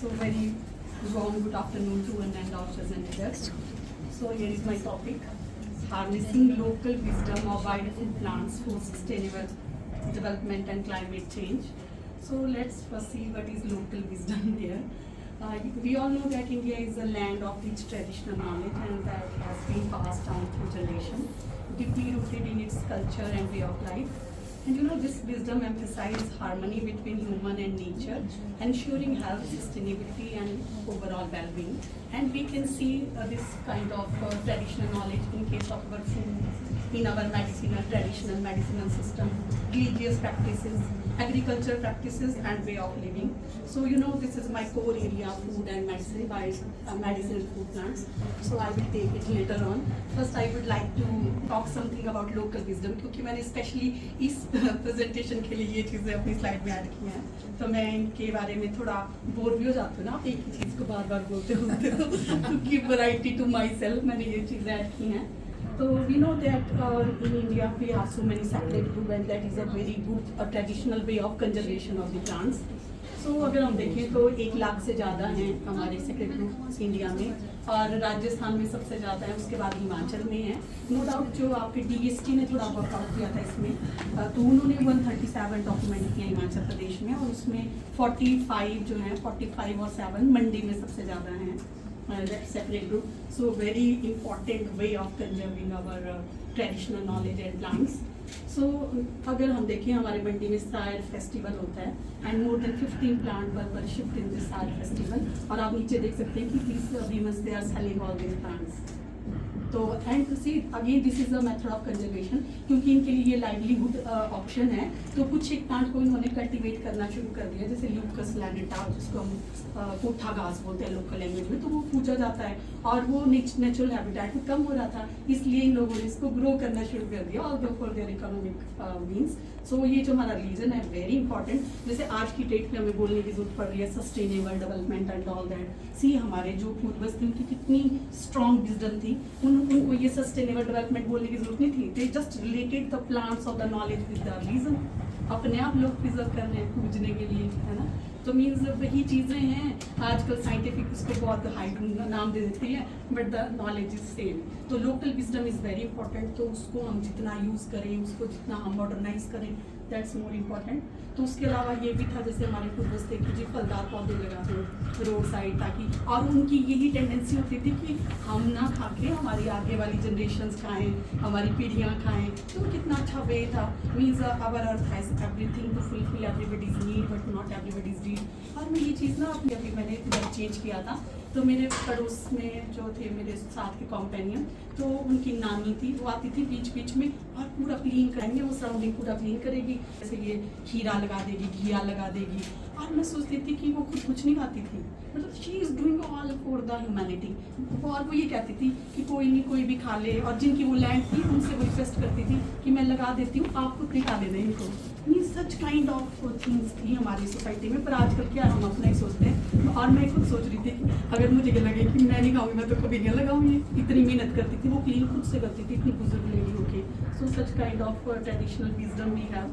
So very warm good afternoon to one and all presenters. So here is my topic, harnessing local wisdom of wildfood plants for sustainable development and climate change. So let's first see what is local wisdom there. We all know that India is a land of rich traditional knowledge and that has been passed down through generations, deeply rooted in its culture and way of life. And this wisdom emphasizes harmony between human and nature, ensuring health, sustainability, and overall well-being. And we can see this kind of traditional knowledge in case of our food, in our traditional medicinal system, religious practices, agriculture practices, and way of living. So this is my core area, food and medicine, by medicinal food plants. So I will take it later on. First I would like to talk something about local wisdom, क्योंकि मैंने specially इस presentation के लिए ये चीज़ें अपनी slide में add की हैं, तो मैं इनके बारे में थोड़ा बोर भी हो जाती हूँ ना, आप एक ही चीज़ को बार बार बोलते होते हो, to give variety to myself, मैंने ये चीज़ें ऐड की हैं. So we know that in India we have so many sacred groves, and that is a very good traditional way of conservation of the plants. So अगर हम देखें तो 1 लाख से ज़्यादा हैं हमारे सेक्रेट ग्रुप्स इंडिया में, और राजस्थान में सबसे ज़्यादा है, उसके बाद हिमाचल में है. नो डाउट जो आपके DST ने थोड़ा वर्कआउट किया था इसमें, तो उन्होंने 137 डॉक्यूमेंट किया हिमाचल प्रदेश में, और उसमें 45 जो हैं 45 और 7 मंडी में सबसे ज़्यादा हैं separate group. So very important way of conserving our traditional knowledge and plants. So अगर हम देखें हमारे मंडी में सायर फेस्टिवल होता है, and more than 15 plant were shipped in this Sair festival, और आप नीचे देख सकते हैं कि these women they are selling all these plants. तो and see again this is a method of conservation, क्योंकि इनके लिए ये लाइवलीहुड ऑप्शन है. तो कुछ एक प्लांट को इन्होंने कल्टीवेट करना शुरू कर दिया, जैसे ल्यूकस लैनेटा, जिसको हम कोठा घास बोलते हैं लोकल लैंग्वेज में, तो वो पूजा जाता है, और वो नेचुरल हैबिटेट में कम हो रहा था, इसलिए इन लोगों ने इसको ग्रो करना शुरू कर दिया, although for their economic means. So ये जो हमारा रीजन है वेरी इंपॉर्टेंट. जैसे आज की डेट में हमें बोलने की जरूरत पड़ रही है sustainable development and all that. See हमारे जो पूर्वज थे उनकी कितनी स्ट्रॉन्ग विजडम थी, उनको ये सस्टेनेबल डेवलपमेंट बोलने की जरूरत नहीं थी. They just related the plants of the knowledge with the region. अपने आप लोग प्रिजर्व कर रहे हैं पूजने के लिए, है ना. तो मीन्स वही चीज़ें हैं. आजकल साइंटिफिक उसको बहुत हाइट नाम दे देती है, but the knowledge is same. तो local wisdom is very important. तो उसको हम जितना यूज़ करें, उसको जितना हम मॉडर्नाइज करें, दैट्स मोर इम्पॉर्टेंट. तो उसके अलावा ये भी था, जैसे हमारे पूर्वज थे कि जी फलदार पौधे लगाते हैं रोड साइड, ताकि, और उनकी यही टेंडेंसी होती थी कि हम ना खा के हमारी आगे वाली जनरेशन्स खाएँ, हमारी पीढ़ियाँ खाएँ. तो कितना अच्छा वे था. Means our earth has everything to fulfil everybody's need but not everybody's need. और मैं ये चीज़ ना अभी मैंने चेंज किया था. तो मेरे पड़ोस में जो थे मेरे साथ के कॉम्पेनियन, तो उनकी नानी थी, वो आती थी बीच बीच में और पूरा क्लीन करेंगे, वो सराउंडिंग पूरा क्लीन करेगी, जैसे ये खीरा लगा देगी, घिया लगा देगी. और मैं सोचती थी कि वो खुद कुछ नहीं खाती थी, मतलब she is doing all for the humanity. और वो ये कहती थी कि कोई नहीं, कोई भी खा ले, और जिनकी वो लैंड थी उनसे वो रिक्वेस्ट करती थी कि मैं लगा देती हूँ, आप खुद नहीं खा लेना इनको. ये सच काइंड ऑफ थिंग्स थी हमारी सोसाइटी में. पर आजकल क्या हम अपना ही सोचते हैं. और मैं खुद सोच रही थी कि अगर मुझे लगे कि मैं नहीं खाऊंगी, मैं तो कभी नहीं लगाऊंगी. इतनी मेहनत करती थी, वो क्लीन खुद से करती थी, इतनी बुजुर्ग लेडी होके. So such kind of traditional wisdom we have.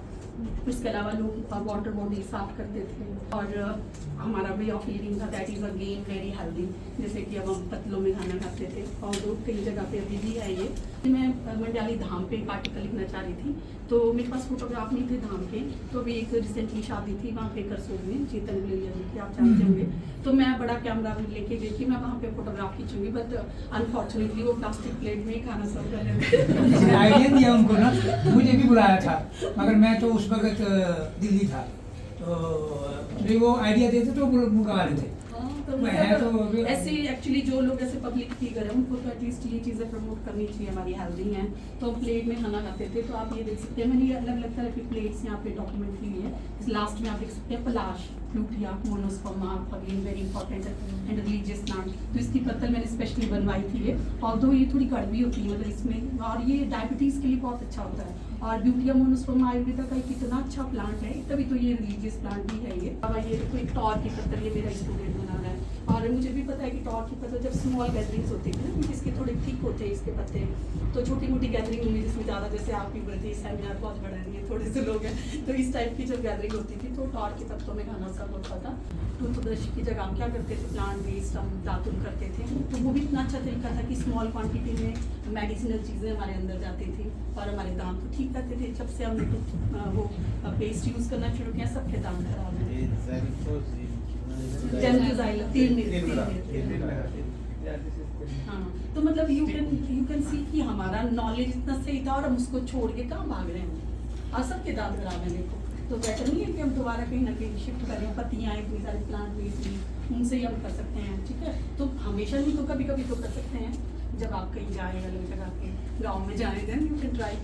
इसके अलावा लोग वाटर बॉडी साफ करते थे, और हमारा वे ऑफ लिविंग था that is again very healthy. जैसे कि अब हम पतलों में खाना खाते थे, और लोग कई जगह पे अभी भी है ये. मैं मंडाली धाम पे एक आर्टिकल लिखना चाह रही थी, तो मेरे पास फोटोग्राफ नहीं थे धाम के. तो अभी एक रिसेंटली शादी थी वहाँ पे करसोग में, चेतन गुलेरिया जी की आप जानते होंगे. तो मैं बड़ा कैमरा लेके गई कि मैं वहाँ पे फोटोग्राफ खींचूंगी, बट अनफॉर्चुनेटली वो प्लास्टिक प्लेट में ही खाना सर्व कर रहे थे. आइडिया दिया उनको ना, मुझे भी बुलाया था, मगर मैं तो उस वक्त दिल्ली था. तो वो आइडिया देते तो वो बुला लेते. तो ऐसे एक्चुअली जो लोग ऐसे पब्लिक फिगर है उनको तो एटलीस्ट ये चीज़ें प्रमोट करनी चाहिए, हमारी हेल्दी हैं. तो प्लेट में खाना खाते थे. तो आप ये देख सकते हैं, मैंने ये अलग अलग तरह की प्लेट्स यहाँ पे डॉक्यूमेंट की है. इस लास्ट में आप देख सकते हैं पलाश, प्लूटिया, monosperma, again very important and religious plant. तो इसकी पत्तल मैंने स्पेशली बनवाई थी ये, ऑल्दो ये थोड़ी कड़वी होती है मतलब इसमें, और ये डायबिटीज़ के लिए बहुत अच्छा होता है. और ब्यूटिया मोनोस्पर्मा आयुर्वेदा का कितना अच्छा प्लांट है, तभी तो ये रिलीजियस प्लांट भी है. ये देखो एक टॉर की पत्तल, ये मेरा स्टूडेंट बना रहा है. और मुझे भी पता है कि टॉर की पत्ते जब स्मॉल गैदरिंग्स होती थी ना, क्योंकि इसके थोड़े थिक होते हैं इसके पत्ते, तो छोटी मोटी गैदरिंग में जिसमें ज़्यादा, जैसे आपकी बर्थडे सेमिनार बहुत बड़ा नहीं है, थोड़े से लोग हैं, तो इस टाइप की जब गैदरिंग होती थी तो टॉर के पत्तों में खाना सब होता था। टूथब्रश की जगह हम क्या करते थे, प्लांट वेस्ट हम दातुन करते थे, तो वो भी इतना अच्छा तरीका था कि स्मॉल क्वांटिटी में मेडिसिनल चीज़ें हमारे अंदर जाती थी और हमारे दांत तो ठीक रहते थे। जब से हमने वो पेस्ट यूज़ करना शुरू किया, सबके दांत खराब हैं। हाँ, तो मतलब यू कैन सी कि हमारा नॉलेज इतना सही था और हम उसको छोड़ के कहाँ भाग रहे हैं, और सबके दांत खराब है देखो। तो बेटर नहीं है कि हम दोबारा कहीं ना कहीं शिफ्ट करें, पत्तियाँ इतनी सारी प्लांट वेस्ट उनसे ही हम कर सकते हैं, ठीक है। तो हमेशा नहीं, तो कभी कभी तो कर सकते हैं, जब आप कहीं जाएँ अलग जगह के गाँव में जाएँ, देन यू कैन ट्राई।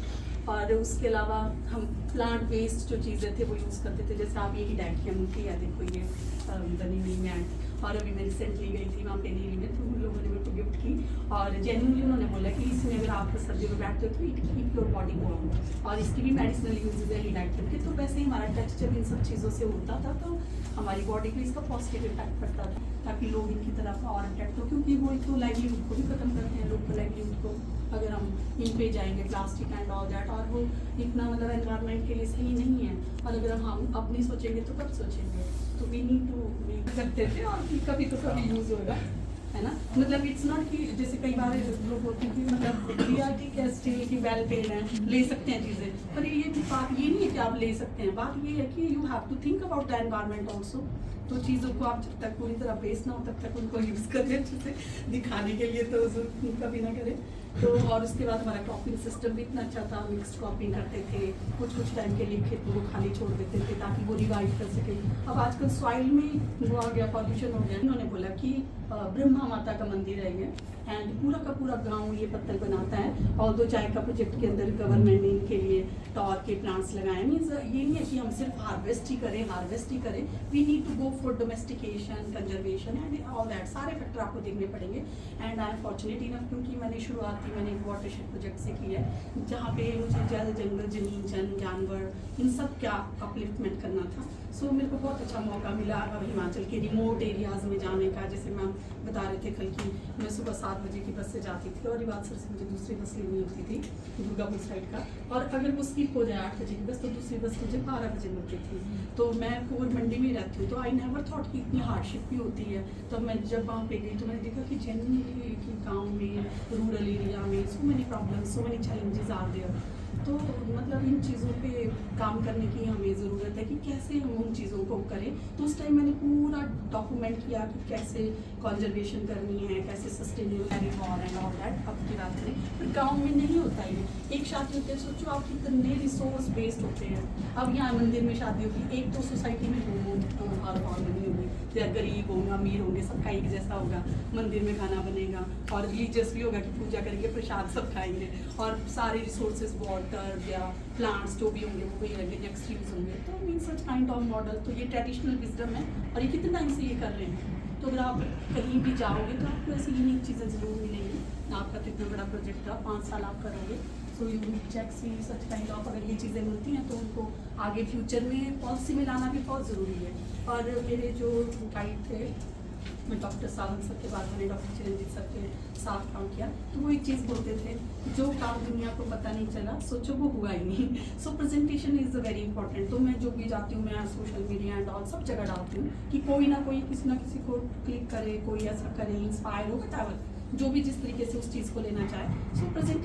और उसके अलावा हम प्लांट वेस्ट जो चीज़ें थे वो यूज़ करते थे, जैसे आप ये डैकियम की है, देखो ये बनी हुई मैट, और अभी मैं रिसेंटली गई थी वहाँ पे नीली में, तो उन लोगों ने मेरे को गिफ्ट की, और जेन्युइनली उन्होंने बोला कि इसमें अगर आप सर्दियों में बैठते हो तो it keep your body warm, और इसकी भी मेडिसिनल यूजेज है डैकियम के। तो वैसे ही हमारा टच जब इन सब चीज़ों से होता था तो हमारी बॉडी को इसका पॉजिटिव इम्पैक्ट पड़ता था, ताकि लोग इनकी तरफ और अट्रैक्ट हो, क्योंकि वो एक तो लाइवलीहुड को भी खत्म करते हैं, लोग को लाइवलीहुड को, अगर हम इन पे जाएंगे प्लास्टिक एंड ऑल दैट, और वो इतना मतलब एनवायरनमेंट के लिए सही नहीं है, और अगर हम अब नहीं सोचेंगे तो कब सोचेंगे। तो वी नीड टू करते थे, और कभी तो कभी यूज़ होगा, है ना। मतलब इट्स नॉट कि जैसे कई बार लोग होते हैं कि मतलब रियलिटी क्या स्टिल की वेल पेड है, ले सकते हैं चीज़ें, पर ये बात ये नहीं है कि आप ले सकते हैं, बात ये है कि you have to think about the environment also. तो चीज़ों को आप जब तक पूरी तरह वेस्ट ना हो तब तक उनको यूज़ करें अच्छे से दिखाने के लिए, तो कभी ना करें। तो और उसके बाद हमारा क्रॉपिंग सिस्टम भी इतना अच्छा था, मिक्स्ड क्रॉपिंग करते थे, कुछ टाइम के लिए खेतों को खाली छोड़ देते थे ताकि वो रिवाइव कर सके। अब आजकल सॉइल में वो आ गया, पॉल्यूशन हो गया। उन्होंने बोला कि ब्रह्मा माता का मंदिर है ये, एंड पूरा का पूरा गांव ये पत्तल बनाता है, और दो चाय का प्रोजेक्ट के अंदर गवर्नमेंट ने इनके लिए टॉर के प्लांट्स लगाए। मीन्स ये नहीं है कि हम सिर्फ हार्वेस्ट ही करें, we need to go for domestication, conservation and all that, सारे फैक्टर आपको देखने पड़ेंगे। And I am fortunate enough, क्योंकि मैंने शुरुआत ही मैंने एक वाटरशेड प्रोजेक्ट से की है, जहाँ पे मुझे ज़्यादा जंगल, जमीन, जानवर, इन सब का अपलिफ्टमेंट करना था। सो मेरे को बहुत अच्छा मौका मिला अब हिमाचल के रिमोट एरियाज़ में जाने का। जैसे मैम बता रहे थे कल की, मैं सुबह 7 बजे की बस से जाती थी, और रिवादसर से मुझे दूसरी बस लेनी होती थी दुर्गापुर साइड का, और अगर वो स्किप हो जाए 8 बजे की बस, तो दूसरी बस मुझे 12 बजे मिलती थी। तो मैं कोर मंडी में रहती हूँ, तो आई नेवर थॉट कि इतनी हार्डशिप भी होती है। तो मैं जब वहाँ पे गई तो मैंने देखा कि जेन्युइनली कि गाँव में, रूरल एरिया में so many problems, so many challenges are there. तो मतलब इन चीज़ों पे काम करने की हमें ज़रूरत है कि कैसे हम उन चीज़ों को करें। तो उस टाइम मैंने पूरा डॉक्यूमेंट किया कि कैसे कंजर्वेशन करनी है, कैसे सस्टेनेबल एंड ऑल दैट। अब की बात करें, पर गाँव में नहीं होता है। एक शादी होती है, सोचो आप कितने रिसोर्स बेस्ड होते हैं। अब यहाँ मंदिर में शादी होगी, एक तो सोसाइटी में हर हॉल बनी होगी, या गरीब होंगे अमीर होंगे, सबका एक जैसा होगा, मंदिर में खाना बनेगा, और रिलीजियस भी होगा कि पूजा करेंगे, प्रसाद सब खाएंगे, और सारे रिसोर्सेज वाटर या प्लांट्स जो भी होंगे वो वही रहेंगे, नेक्स्ट यूज होंगे। तो mean such kind of model, तो ये ट्रेडिशनल विजडम है, और ये कितने टाइम से ये कर रहे हैं। तो अगर आप कहीं भी जाओगे तो आपको ऐसी यूनिक चीज़ें ज़रूर मिलेंगी। आपका तो इतना बड़ा प्रोजेक्ट था, 5 साल आप करोगे, so you will check see such kind of, अगर ये चीज़ें मिलती हैं तो उनको आगे फ्यूचर में पॉलिसी में लाना भी बहुत ज़रूरी है। और मेरे जो गाइड थे, मैं डॉक्टर सावंत सर के बाद मैंने डॉक्टर चिरंजीत सर के साथ काम किया, तो वो एक चीज़ बोलते थे, जो काम दुनिया को पता नहीं चला सोचो वो हुआ ही नहीं। सो प्रेजेंटेशन इज़ वेरी इंपॉर्टेंट। तो मैं जो भी जाती हूँ, मैं सोशल मीडिया एंड ऑल सब जगह डालती हूँ कि कोई ना कोई किसी ना किसी को क्लिक करे, कोई ऐसा करे, इंस्पायर हो, बटावर जो भी जिस तरीके से उस चीज़ को लेना चाहे। सो प्रेजेंट